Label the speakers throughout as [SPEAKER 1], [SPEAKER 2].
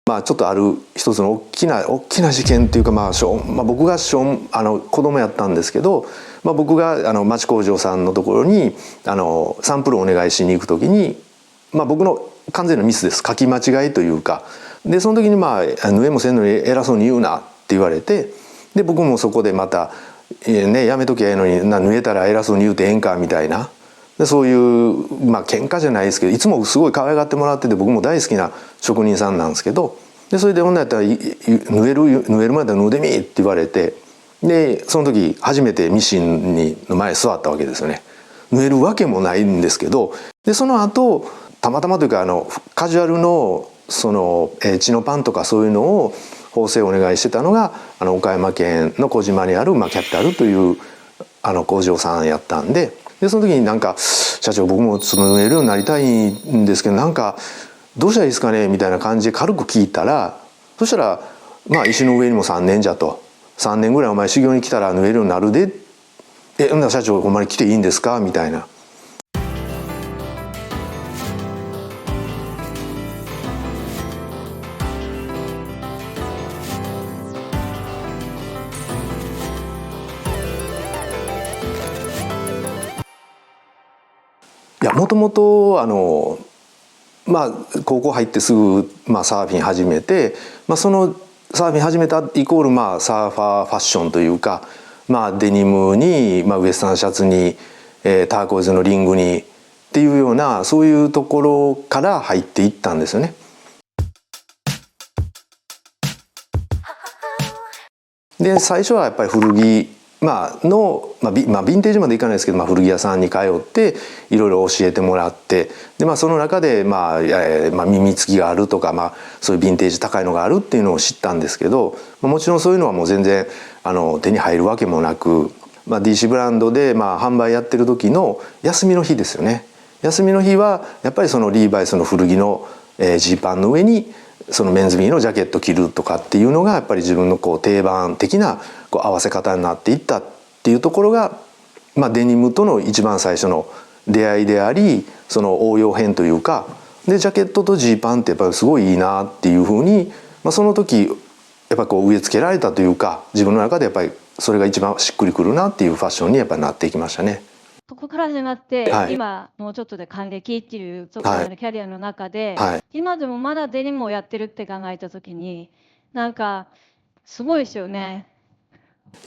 [SPEAKER 1] ちょっとある一つの大きな事件っていうか、僕が子供やったんですけど、僕が町工場さんのところにサンプルをお願いしに行く時に、僕の完全なミスです。書き間違いというか。でその時に縫えもせんのに偉そうに言うなって言われて、で僕もそこでまたやめときゃええのに縫えたら偉そうに言うてええんかみたいな。でそういう喧嘩じゃないですけど、いつもすごい可愛がってもらってて、僕も大好きな職人さんなんですけど、でそれで女やったら縫えるまでやったら縫うてみって言われて、でその時初めてミシンの前に座ったわけですよね。縫えるわけもないんですけど、でその後たまたまというかカジュアルのチノパンとかそういうのを縫製をお願いしてたのが岡山県の小島にあるキャピタルという工場さんやったんで、その時に社長僕も縫えるようになりたいんですけどどうしたらいいですかねみたいな感じで軽く聞いたら、そしたら石の上にも3年じゃと、3年ぐらいお前修行に来たら縫えるようになるで、ほんなら社長ほんまに来ていいんですかみたいな。もともと高校入ってすぐサーフィン始めて、そのサーフィン始めたイコールサーファーファッションというか、デニムに、ウエスタンシャツに、ターコイズのリングにっていうような、そういうところから入っていったんですよね。で最初はやっぱり古着ヴィンテージまでいかないですけど、古着屋さんに通っていろいろ教えてもらって、でその中で耳付きがあるとか、そういうヴィンテージ高いのがあるっていうのを知ったんですけど、もちろんそういうのはもう全然手に入るわけもなく、DC ブランドで販売やってる時の休みの日ですよね。休みの日はやっぱりそのリーバイスの古着のジーパンの上にそのメンズビーのジャケット着るとかっていうのがやっぱり自分の定番的な合わせ方になっていったっていうところが、デニムとの一番最初の出会いであり、その応用編というか、でジャケットとジーパンってやっぱりすごいいいなっていうふうに、その時やっぱり植え付けられたというか、自分の中でやっぱりそれが一番しっくりくるなっていうファッションにやっぱりなっていきましたね。
[SPEAKER 2] そこから始まって、今もうちょっとで還暦っていうそこまでのキャリアの中で、今でもまだデニムをやってるって考えた時にすごいですよね。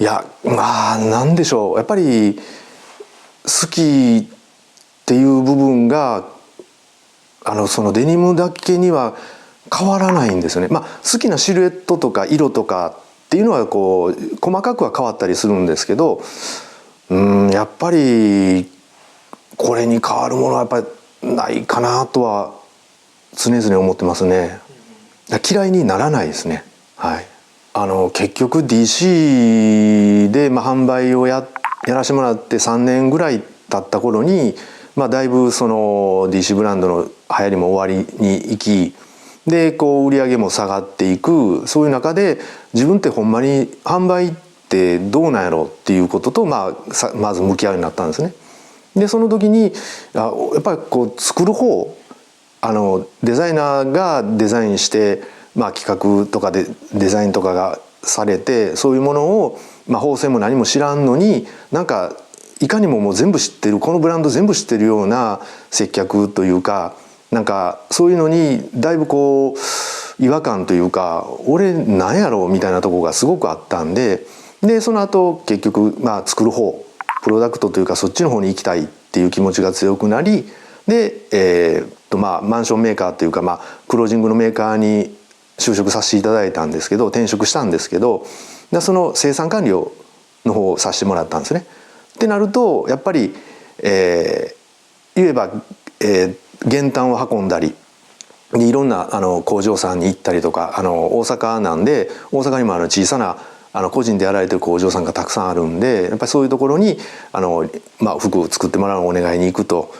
[SPEAKER 1] いやなんでしょう、やっぱり好きっていう部分がそのデニムだけには変わらないんですよね。好きなシルエットとか色とかっていうのは細かくは変わったりするんですけど、やっぱりこれに変わるものはやっぱりないかなとは常々思ってますね。嫌いにならないですね。結局 DC で販売をやらせてもらって3年ぐらい経った頃に、だいぶその DC ブランドの流行りも終わりに行きで売り上げも下がっていく、そういう中で自分ってほんまに販売ってどうなんやろうっていうこととまず向き合うようになったんですね。でその時にやっぱり作る方デザイナーがデザインして企画とかでデザインとかがされて、そういうものを縫製も何も知らんのにいかにももう全部知ってる、このブランド全部知ってるような接客というかそういうのにだいぶ違和感というか、俺なんやろうみたいなところがすごくあったんで、その後結局作る方プロダクトというかそっちの方に行きたいっていう気持ちが強くなり、でマンションメーカーというかクロージングのメーカーに就職させていただいたんですけど、転職したんですけど、その生産管理の方をさせてもらったんですね。ってなるとやっぱり、言えば、原炭を運んだりいろんな工場さんに行ったりとか、大阪なんで大阪にも小さな個人でやられてる工場さんがたくさんあるんで、やっぱりそういうところに服を作ってもらうのをお願いに行くと。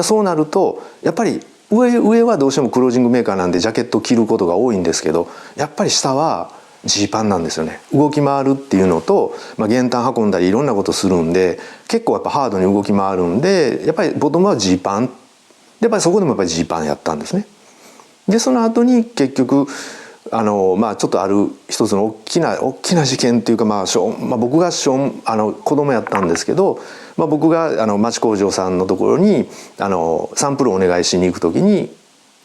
[SPEAKER 1] そうなるとやっぱり上はどうしてもクロージングメーカーなんでジャケットを着ることが多いんですけど、やっぱり下はジーパンなんですよね。動き回るっていうのと、原炭運んだりいろんなことするんで結構やっぱハードに動き回るんで、やっぱりボトムはジーパンで、やっぱりそこでもやっぱりジーパンやったんですね。でその後に結局まあ、ちょっとある一つの大きな事件っていうか、まあ僕が子供やったんですけど、まあ、僕が町工場さんのところにサンプルをお願いしに行く時に、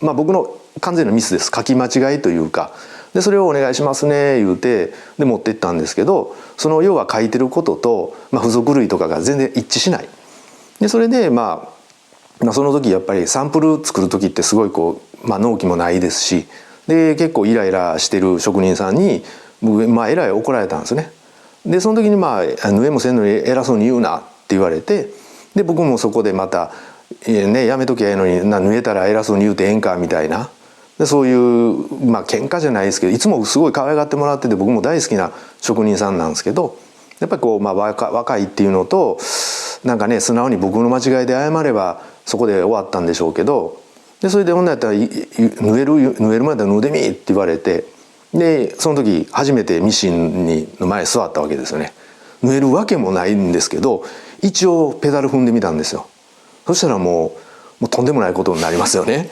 [SPEAKER 1] まあ、僕の完全なミスです。書き間違いというか。でそれをお願いしますね言うてで持ってったんですけど、その要は書いてることと、まあ、付属類とかが全然一致しない。でそれでまあその時やっぱりサンプル作る時ってすごいこう、まあ、納期もないですし、で結構イライラしてる職人さんに僕、まあ、えらい怒られたんですね。でその時にまあ縫えもせんのに偉そうに言うなって言われて、で僕もそこでまたね、やめときゃええのに縫えたら偉そうに言うてええんかみたいな。でそういうまあ喧嘩じゃないですけど、いつもすごい可愛がってもらってて僕も大好きな職人さんなんですけど、やっぱりこう、まあ、若いっていうのとなんかね素直に僕の間違いで謝ればそこで終わったんでしょうけど、でそれで女やったら縫えるまで縫うでみって言われて、でその時初めてミシンの前座ったわけですよね。縫えるわけもないんですけど一応ペダル踏んでみたんですよ。そしたらもうとんでもないことになりますよね。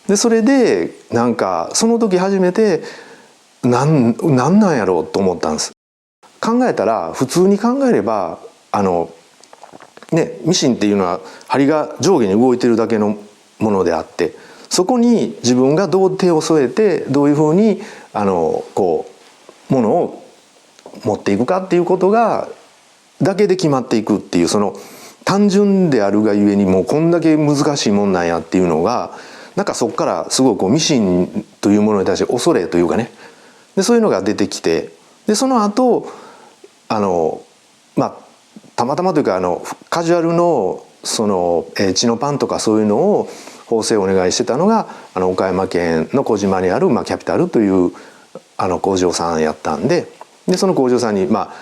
[SPEAKER 1] でそれでなんかその時初めてなんやろうと思ったんです。考えたら普通に考えればね、ミシンっていうのは針が上下に動いてるだけのものであって、そこに自分がどう手を添えてどういうふうにこうものを持っていくかっていうことがだけで決まっていくっていう、その単純であるがゆえにもうこんだけ難しいもんなんやっていうのがなんかそこからすごいこうミシンというものに対して恐れというかね、でそういうのが出てきて、でその後まあたまたまというかカジュアルのチノパンとかそういうのを縫製をお願いしてたのが岡山県の小島にある、まあ、キャピタルという工場さんやったんで、その工場さんにまあ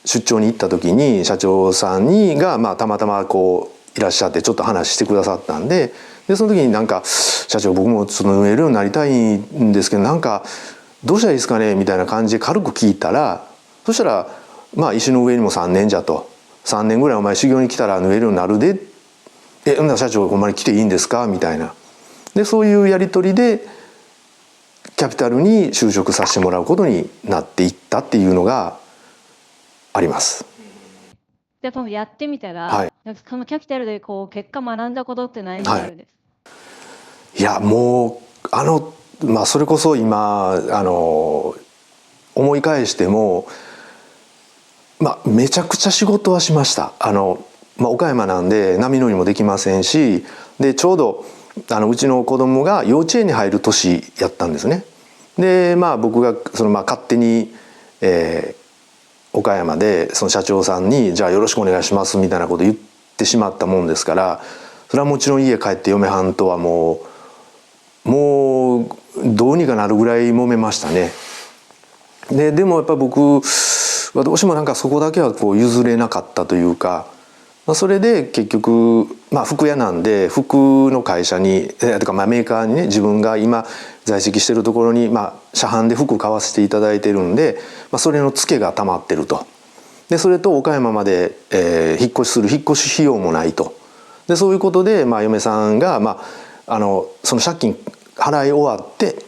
[SPEAKER 1] 出張に行った時に社長さんがまあたまたまこういらっしゃってちょっと話してくださったんで、その時になんか「社長僕もその縫えるようになりたいんですけどなんかどうしたらいいですかね」みたいな感じで軽く聞いたら、そしたら「まあ石の上にも3年じゃ」と「3年ぐらいお前修行に来たら縫えるようになるで」「ほんなら社長ほんまに来ていいんですか」みたいな。でそういうやり取りでキャピタルに就職させてもらうことになっていったっていうのがあります。
[SPEAKER 2] で多分やってみたら、
[SPEAKER 1] はい、
[SPEAKER 2] なんかこのキャピタルでこう結果学んだことって何があるんですか？
[SPEAKER 1] はい、いやもうまあそれこそ今思い返しても、まあ、めちゃくちゃ仕事はしました。まあ、岡山なんで波乗りもできませんし、でちょうどうちの子供が幼稚園に入る年やったんですね。でまあ僕がまあ勝手に、岡山でその社長さんに「じゃあよろしくお願いします」みたいなこと言ってしまったもんですから、それはもちろん家帰って嫁はんとはもうどうにかなるぐらい揉めましたね。でもやっぱり僕はどうしてもなんかそこだけはこう譲れなかったというか、それで結局、まあ、服屋なんで服の会社にとかまあメーカーにね、自分が今在籍してるところに、まあ、車販で服買わせていただいてるんで、まあ、それのツケが溜まってると。でそれと岡山まで、引っ越し費用もないと。でそういうことで、まあ、嫁さんが、まあ、その借金払い終わって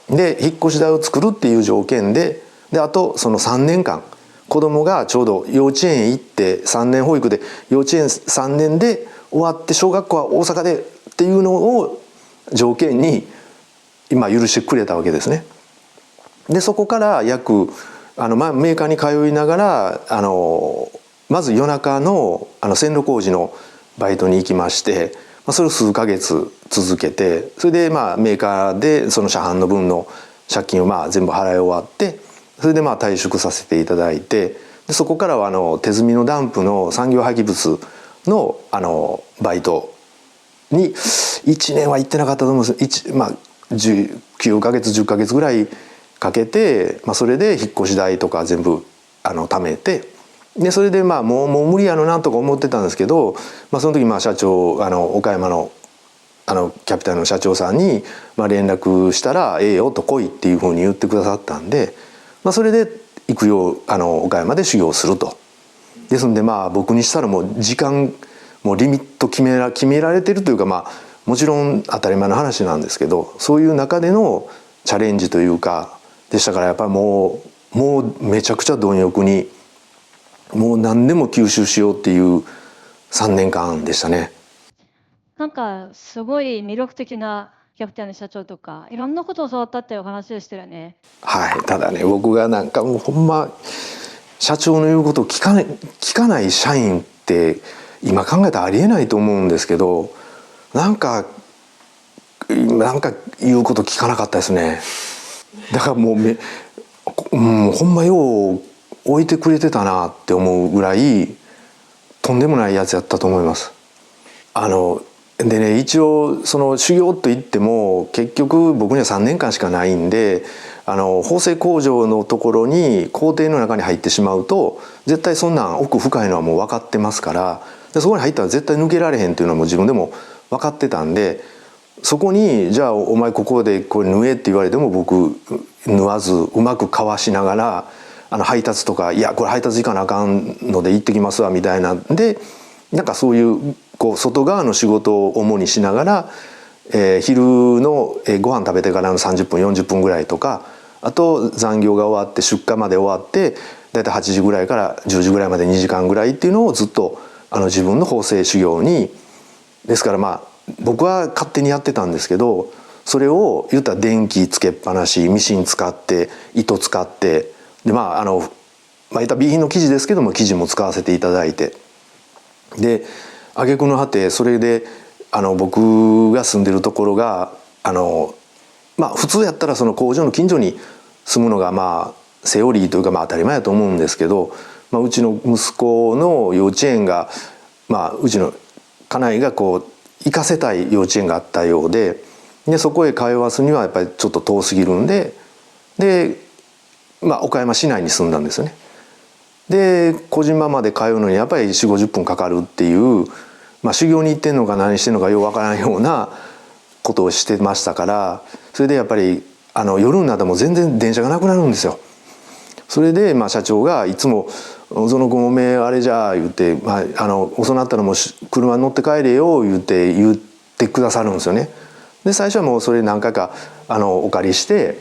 [SPEAKER 1] で引っ越し代を作るっていう条件で、あとその3年間子供がちょうど幼稚園行って3年保育で幼稚園3年で終わって小学校は大阪でっていうのを条件に今許してくれたわけですね。でそこからメーカーに通いながらまず夜中の線路工事のバイトに行きまして、それを数ヶ月続けて、それでまあメーカーでその車販の分の借金をまあ全部払い終わって、それでまあ退職させていただいて、でそこからは手積みのダンプの産業廃棄物のバイトに1年は行ってなかったと思うんです。まあ9ヶ月10ヶ月ぐらいかけて、まあ、それで引っ越し代とか全部貯めて、でそれでまあもう無理やろなとか思ってたんですけど、まあ、その時まあ社長岡山のキャピタルの社長さんにまあ連絡したら「ええよ」と来いっていうふうに言ってくださったんで、まあ、それで行くよう岡山で修行すると。ですんでまあ僕にしたらもう時間もうリミット決められてるというか、まあもちろん当たり前の話なんですけど、そういう中でのチャレンジというかでしたから、やっぱりもうめちゃくちゃ貪欲にもう何でも吸収しようっていう3年間でしたね。
[SPEAKER 2] なんかすごい魅力的なキャプテンの社長とかいろんなことを教わったっていうお話でしたよね。
[SPEAKER 1] はい、ただね、僕がなんかもうほんま社長の言うことを聞かない社員って今考えたらありえないと思うんですけど、なんか言うこと聞かなかったですね。だからもうほんまよう置いてくれてたなって思うぐらいとんでもないやつやったと思います。でね、一応その修行といっても結局僕には3年間しかないんで、縫製工場のところに工程の中に入ってしまうと絶対そんなん奥深いのはもう分かってますから、でそこに入ったら絶対抜けられへんっていうのはもう自分でも分かってたんで、そこにじゃあお前ここでこれ縫えって言われても僕縫わずうまくかわしながら配達とか、いやこれ配達行かなあかんので行ってきますわみたいなんで、なんかそういう外側の仕事を主にしながら、昼のご飯食べてからの30分40分ぐらいとか、あと残業が終わって出荷まで終わってだいたい8時ぐらいから10時ぐらいまで2時間ぐらいっていうのをずっと自分の縫製修行に、ですからまあ僕は勝手にやってたんですけど、それを言ったら電気つけっぱなし、ミシン使って糸使ってで言ったら備品の生地ですけども生地も使わせていただいて、で挙句の果てそれで僕が住んでるところが普通やったらその工場の近所に住むのがセオリーというか当たり前だと思うんですけど、うちの息子の幼稚園がうちの家内が行かせたい幼稚園があったようで、そこへ通わすにはやっぱりちょっと遠すぎるんで岡山市内に住んだんですよね。で小島まで通うのにやっぱり4、50分かかるっていう、修行に行ってんのか何してんのかようわからんようなことをしてましたから、それでやっぱり夜になっても全然電車がなくなるんですよ。それで社長がいつも「小園君おめえあれじゃ」言って「遅なったらもう車に乗って帰れよ」言ってくださるんですよね。で最初はもうそれ何回かお借りして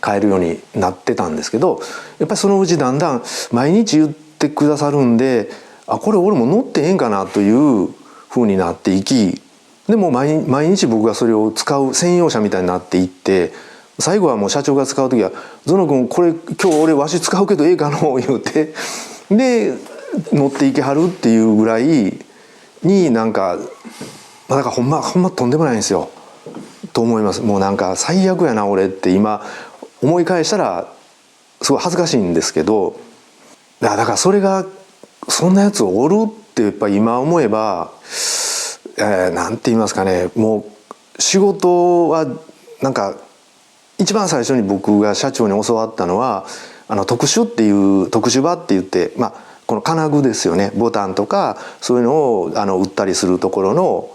[SPEAKER 1] 帰るようになってたんですけど、やっぱりそのうちだんだん毎日言ってくださるんで、これ俺も乗ってええんかなというふうになっていき、でも毎日僕がそれを使う専用車みたいになっていって、最後はもう社長が使う時は「ゾノ君これ今日俺わし使うけどええかの?」言うてで乗っていけはるっていうぐらいになんかほんまとんでもないんですよと思います。もうなんか最悪やな俺って今思い返したらすごい恥ずかしいんですけど、だからそれがそんなやつおるってやっぱ今思えばなんて言いますかね、もう仕事はなんか一番最初に僕が社長に教わったのは特殊場って言って、この金具ですよね、ボタンとかそういうのを売ったりするところ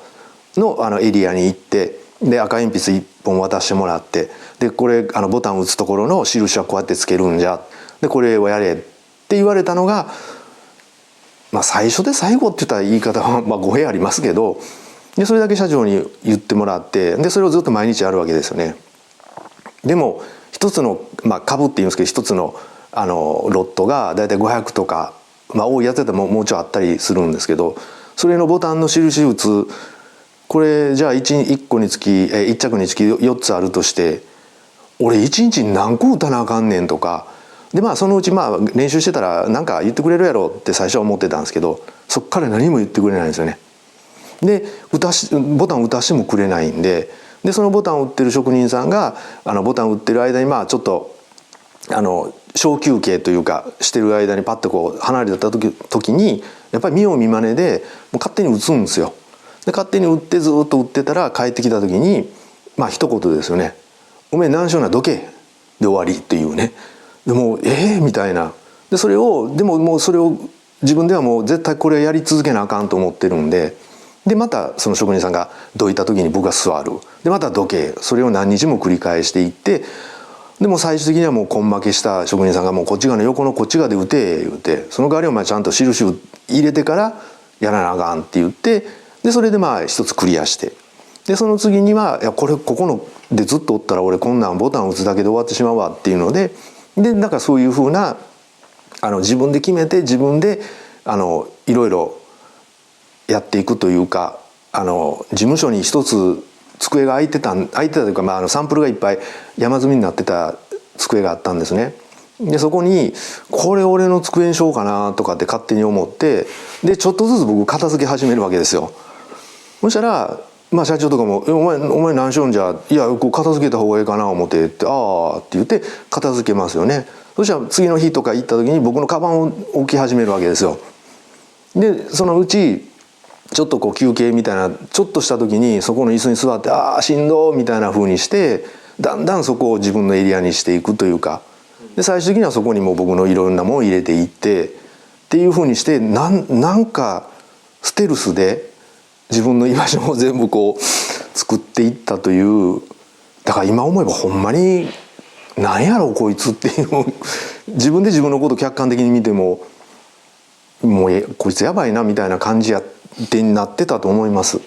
[SPEAKER 1] のエリアに行って、で赤鉛筆1本渡してもらって、でこれボタン打つところの印はこうやってつけるんじゃ、でこれをやれって言われたのが、最初で最後って言ったら言い方は語弊ありますけど、でそれだけ社長に言ってもらって、でそれをずっと毎日やるわけですよね。でも一つの株っていうんですけど、一つのロットがだいたい500とか、多いやつだったらもうちょいあったりするんですけど、それのボタンの印打つ、これじゃあ1個につき1着につき4つあるとして、俺1日に何個打たなあかんねんとかで、そのうち練習してたら何か言ってくれるやろって最初は思ってたんですけど、そっから何も言ってくれないんですよね。でボタン打たしてもくれないんで、そのボタンを打ってる職人さんがボタンを打ってる間にちょっと小休憩というかしてる間にパッと離れた時にやっぱり見よう見まねでもう勝手に打つんですよ。で勝手に打ってずっと打ってたら帰ってきた時に一言ですよね「おめえ難所などけ」で終わりっていうね。でもうみたいな。でそれをでももうそれを自分ではもう絶対これやり続けなあかんと思ってるんで。でまたその職人さんがどいた時に僕が座る。でまたどけ。それを何日も繰り返していって、でも最終的にはもう根負けした職人さんが「もうこっち側の横のこっち側で打て」言うて「その代わりお前ちゃんと印を入れてからやらなあかん」って言って、でそれで一つクリアして、でその次にはいやここのでずっとおったら俺こんなんボタン打つだけで終わってしまうわっていうのでだからそういうふうな自分で決めて自分でいろいろやっていくというか事務所に一つ机が空いてたというか、サンプルがいっぱい山積みになってた机があったんですね。でそこにこれ俺の机にしようかなとかって勝手に思ってでちょっとずつ僕片付け始めるわけですよ。そしたら社長とかも「お前何しよんじゃ」「いやこう片付けた方がいいかな思って」って「ああ」って言って片付けますよね。そしたら次の日とか行った時に僕のカバンを置き始めるわけですよ。でそのうちちょっとこう休憩みたいなちょっとした時にそこの椅子に座って「ああしんど」みたいな風にしてだんだんそこを自分のエリアにしていくというかで最終的にはそこにもう僕のいろんなものを入れていってっていう風にしてなんかステルスで自分の居場所を全部こう作っていったというだから今思えばほんまに何やろうこいつっていう自分で自分のことを客観的に見てももうこいつやばいなみたいな感じになってたと思います。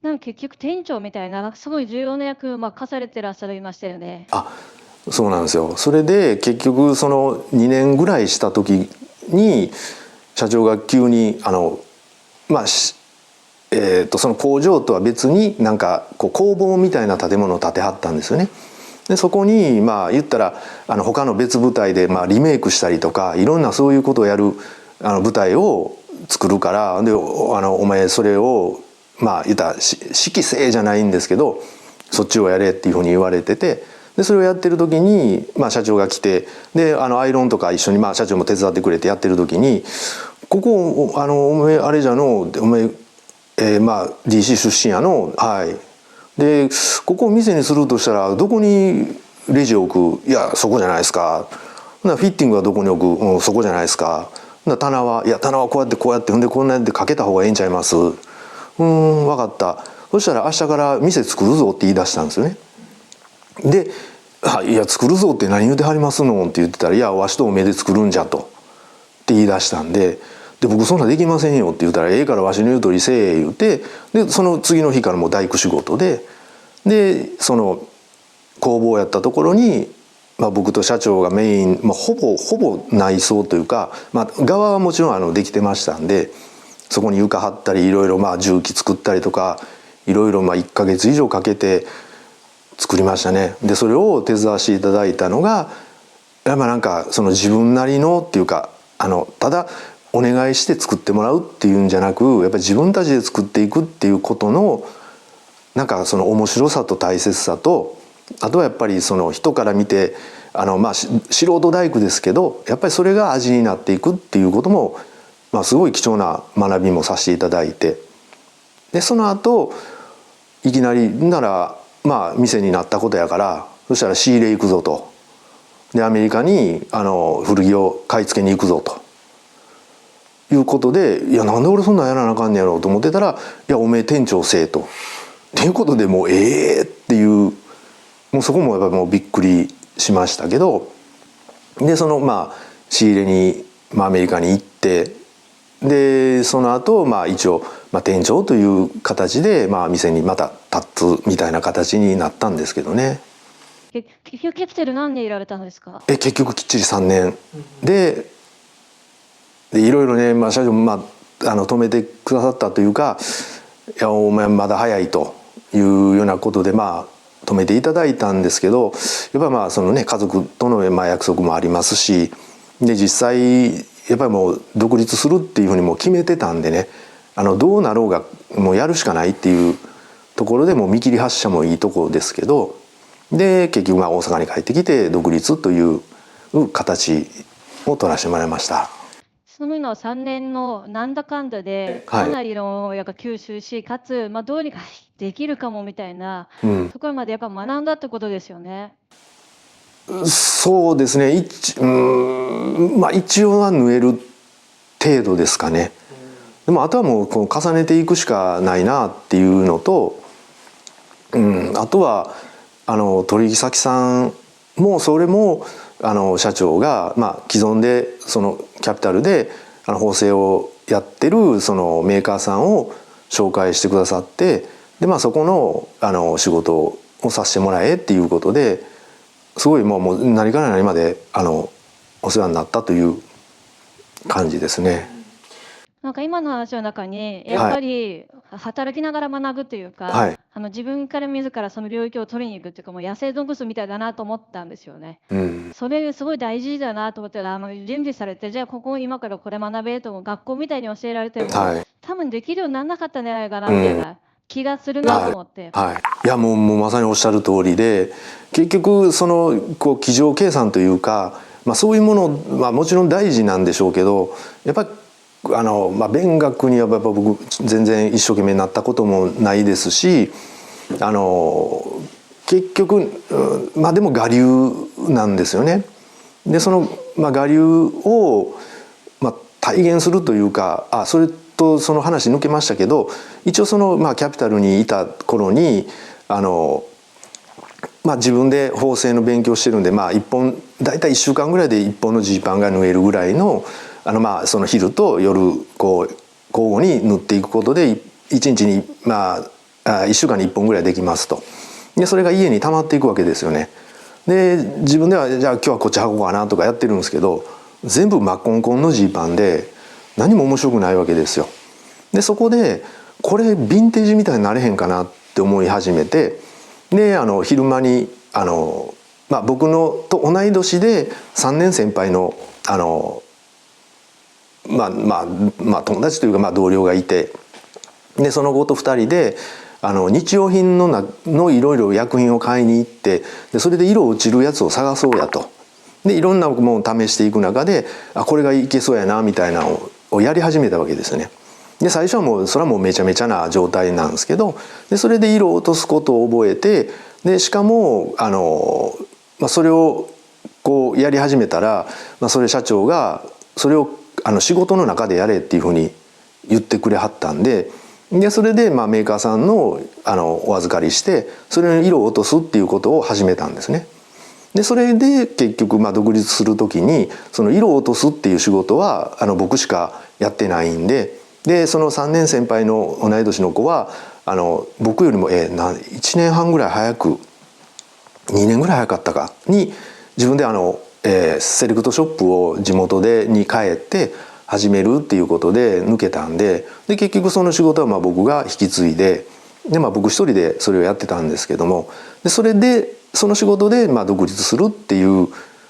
[SPEAKER 2] なんか結局店長みたいなすごい重要な役課されてらっしゃいましたよね。
[SPEAKER 1] そうなんですよ。それで結局その2年ぐらいした時に社長が急にその工場とは別になんかこう工房みたいな建物を建てはったんですよね。でそこに言ったら他の別部隊でリメイクしたりとかいろんなそういうことをやる舞台を作るからでお前それを言ったら指揮せじゃないんですけどそっちをやれっていうふうに言われててでそれをやってる時に社長が来てでアイロンとか一緒に社長も手伝ってくれてやってる時に「ここお前あれじゃのお前DC 出身やのはいでここを店にするとしたらどこにレジを置くいやそこじゃないですかフィッティングはどこに置く、そこじゃないですか棚はいや棚はこうやってほんでこんなやってかけた方がええんちゃいます分かったそしたら明日から店作るぞって言い出したんですよね。で「いや作るぞって何言うてはりますの?」って言ってたら「いやわしとおめで作るんじゃ」とって言い出したんで僕そんなできませんよって言ったら「ええからわしの言う通りせえ」言うてでその次の日からもう大工仕事でその工房やったところに、僕と社長がメイン、ほぼ内装というか、側はもちろんできてましたんでそこに床張ったりいろいろ重機作ったりとかいろいろ1ヶ月以上かけて作りましたね。でそれを手伝わせていただいたのがやっぱなんかその自分なりのっていうかただお願いして作ってもらうっていうんじゃなくやっぱり自分たちで作っていくっていうことのなんかその面白さと大切さとあとはやっぱりその人から見て素人大工ですけどやっぱりそれが味になっていくっていうことも、すごい貴重な学びもさせていただいてでその後いきなりなら店になったことやからそしたら仕入れ行くぞとでアメリカに古着を買い付けに行くぞということでいやなんで俺そんなんやらなあかんねやろうと思ってたらいやおめえ店長せえと。っていうことでもうっていうもうそこもやっぱりもうびっくりしましたけどでその仕入れにアメリカに行ってでその後一応店長という形で店にまた立つみたいな形になったんですけどね。
[SPEAKER 2] 結局キャピタル何年いられたんですか？
[SPEAKER 1] 結局きっちり3年でいろいろね社長も止めてくださったというか「いやお前まだ早い」というようなことで止めていただいたんですけどやっぱりそのね家族との約束もありますしで実際やっぱりもう独立するっていうふうにもう決めてたんでねどうなろうがもうやるしかないっていうところでもう見切り発車もいいところですけどで結局大阪に帰ってきて独立という形を取らせてもらいました。
[SPEAKER 2] そのの3年のなんだかんだでかなりのやっぱ吸収しかつどうにかできるかもみたいなところまでやっぱ学んだってことですよね。
[SPEAKER 1] そうですね一応は縫える程度ですかね。でもあとはもうこう重ねていくしかないなっていうのと、あとは取引先さんもそれも社長が既存でそのキャピタルで縫製をやってるそのメーカーさんを紹介してくださってでそこの仕事をさせてもらえっていうことですごいもう何から何までお世話になったという感じですね。
[SPEAKER 2] なんか今の話の中にやっぱり働きながら学ぶというか、自分から自らその領域を取りに行くっていうか、もう野生動物みたいだなと思ったんですよね。それすごい大事だなと思って準備されて、じゃあここ今からこれ学べと学校みたいに教えられても、多分できるようにならなかったんじゃないかなみたいな気がするなと思って。
[SPEAKER 1] いやもうまさにおっしゃる通りで、結局その机上計算というか、そういうものもちろん大事なんでしょうけど、やっぱり勉学にはやっぱ僕全然一生懸命なったこともないですし、結局でも我流なんですよね。でその我流を体現するというか、それとその話抜けましたけど、一応そのキャピタルにいた頃に自分で縫製の勉強してるんで、1本大体1週間ぐらいで1本のジーパンが縫えるぐらいのその昼と夜交互に縫っていくことで1日に1週間に1本ぐらいできますと。でそれが家に溜まっていくわけですよね。で自分ではじゃあ今日はこっち履こうかなとかやってるんですけど、全部真っこんこんのジーパンで何も面白くないわけですよ。でそこでこれヴィンテージみたいになれへんかなって思い始めて、で昼間に僕のと同い年で3年先輩の友達というか同僚がいて、でその子と2人で日用品のいろいろ薬品を買いに行って、でそれで色落ちるやつを探そうやと。でいろんなものを試していく中でこれがいけそうやなみたいなのをやり始めたわけですよね。で最初はそれはもうめちゃめちゃな状態なんですけど、でそれで色を落とすことを覚えて、でしかもそれをこうやり始めたら、それ社長がそれを仕事の中でやれっていうふうに言ってくれはったんで、それでメーカーさんのお預かりしてそれの色を落とすっていうことを始めたんですね。でそれで結局独立する時にその色を落とすっていう仕事は僕しかやってないんで、その3年先輩の同い年の子は僕よりも1年半ぐらい早く、2年ぐらい早かったかに自分でセレクトショップを地元に帰って始めるっていうことで抜けたんで、結局その仕事は僕が引き継いで、僕一人でそれをやってたんですけども、それでその仕事で独立するっていう、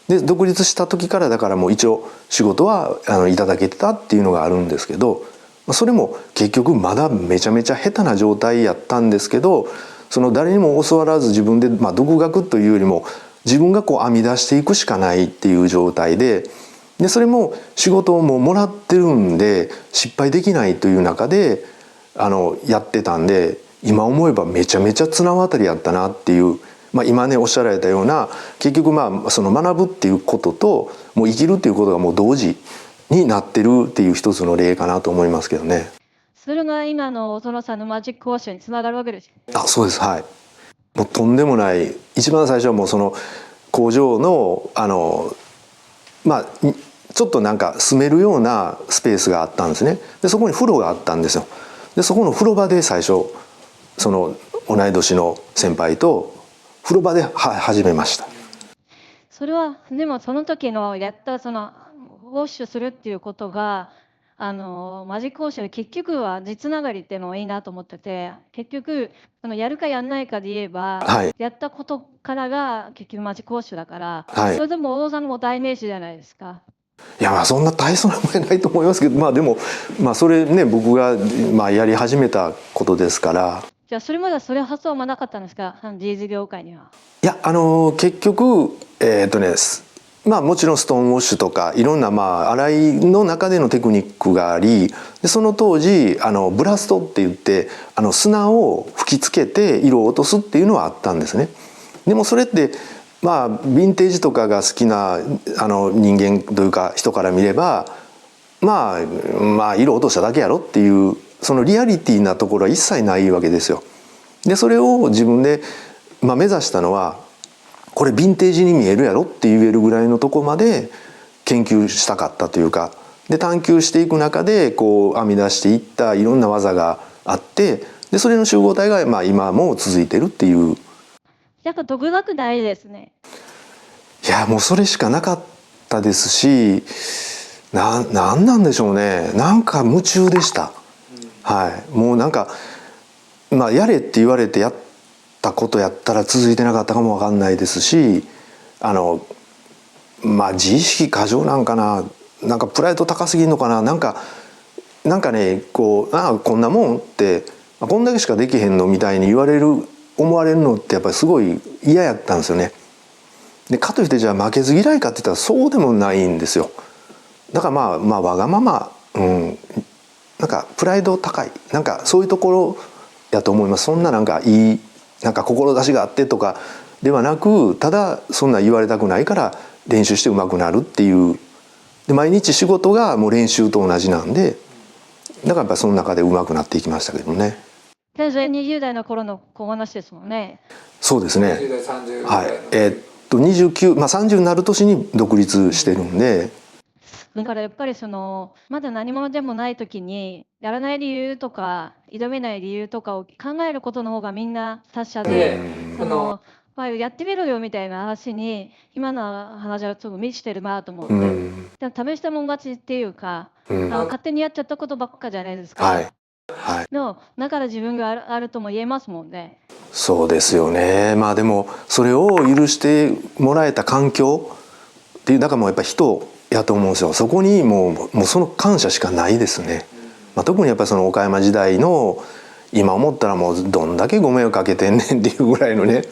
[SPEAKER 1] で独立した時からだからもう一応仕事はいただけてたっていうのがあるんですけど、それも結局まだめちゃめちゃ下手な状態やったんですけど、その誰にも教わらず自分で独学というよりも自分が編み出していくしかないっていう状態で、それも仕事をもらってるんで失敗できないという中でやってたんで、今思えばめちゃめちゃ綱渡りやったなっていう、今ねおっしゃられたような結局その学ぶっていうことともう生きるっていうことがもう同時になってるっていう一つの例かなと思いますけどね。
[SPEAKER 2] それが今の小園さんのマジックウォッシュにつながるわけです。
[SPEAKER 1] そうです。はい。もうとんでもない、一番最初はもうその工場のちょっと住めるようなスペースがあったんですね。でそこに風呂があったんですよ。でそこの風呂場で最初その同い年の先輩と風呂場で始めました。
[SPEAKER 2] それはでもその時のやったそのウォッシュするっていうことがマジックウォッシュで結局は地つながりっていうのがいいなと思ってて、結局やるかやんないかで言えば、やったことからが結局マジックウォッシュだから、それでも小野さんも代名詞じゃないですか。
[SPEAKER 1] いやそんな大層なもんないと思いますけど、でもそれね僕がやり始めたことですから。
[SPEAKER 2] じゃあそれまではそれ発想はなかったんですか、ジーズ業界には。
[SPEAKER 1] いや結局もちろんストーンウォッシュとかいろんな洗いの中でのテクニックがあり、でその当時ブラストって言って砂を吹きつけて色を落とすっていうのはあったんですね。でもそれってヴィンテージとかが好きな人間というか人から見れば色落としただけやろっていうそのリアリティなところは一切ないわけですよ。でそれを自分で目指したのはこれヴィンテージに見えるやろって言えるぐらいのとこまで研究したかったというか、で探求していく中で編み出していったいろんな技があって、でそれの集合体がまあ今も続いてるっていう。
[SPEAKER 2] やっぱ独学大事ですね。
[SPEAKER 1] いやもうそれしかなかったですし、なんなんでしょうね、なんか夢中でした。はい、もうなんかまあやれって言われてやったことやったら続いてなかったかもわかんないですし、まあ自意識過剰なんかな、なんかプライド高すぎるのかな、なんかねこうこんなもんってこんだけしかできへんのみたいに言われる思われるのってやっぱりすごい嫌やったんですよね。でかといってじゃあ負けず嫌いかって言ったらそうでもないんですよ。だからまあわがまま、なんかプライド高い、なんかそういうところやと思います。そんななんかいいなんか志があってとかではなく、ただそんな言われたくないから練習して上手くなるっていう。で毎日仕事がもう練習と同じなんで、だからやっぱりその中で上手くなっていきましたけどね。
[SPEAKER 2] 先生20代の頃の小話ですもんね。
[SPEAKER 1] そうですね。
[SPEAKER 3] 20代30
[SPEAKER 1] は
[SPEAKER 3] 代
[SPEAKER 1] い。29、まあ30になる年に独立してるんで。
[SPEAKER 2] だからやっぱりまだ何者でもない時にやらない理由とか挑めない理由とかを考えることの方がみんな達者で、まあ、やってみろよみたいな話に今の話はちょっと満ちてるなと思って、でも試したもん勝ちっていうか、勝手にやっちゃったことばっかじゃないですか。
[SPEAKER 1] はい。
[SPEAKER 2] だから自分があるとも言えますもんね。
[SPEAKER 1] そうですよね。まあでもそれを許してもらえた環境っていうだからもうやっぱ人やと思うんですよ。そこにもうその感謝しかないですね。まあ、特にやっぱりその岡山時代の今思ったらもうどんだけご迷惑かけてんねんっていうぐらいのね。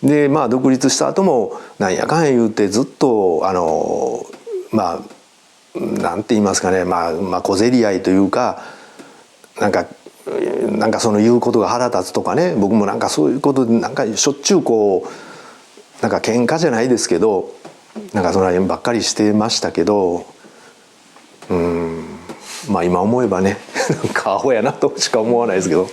[SPEAKER 1] でまあ独立した後もなんやかんや言うてずっとまあなんて言いますかね、まあ小競り合いというかなんかその言うことが腹立つとかね、僕もなんかそういうことでなんかしょっちゅうこうなんか喧嘩じゃないですけどなんかその辺ばっかりしてましたけど、まあ今思えばねなんかアホやなとしか思わないですけど。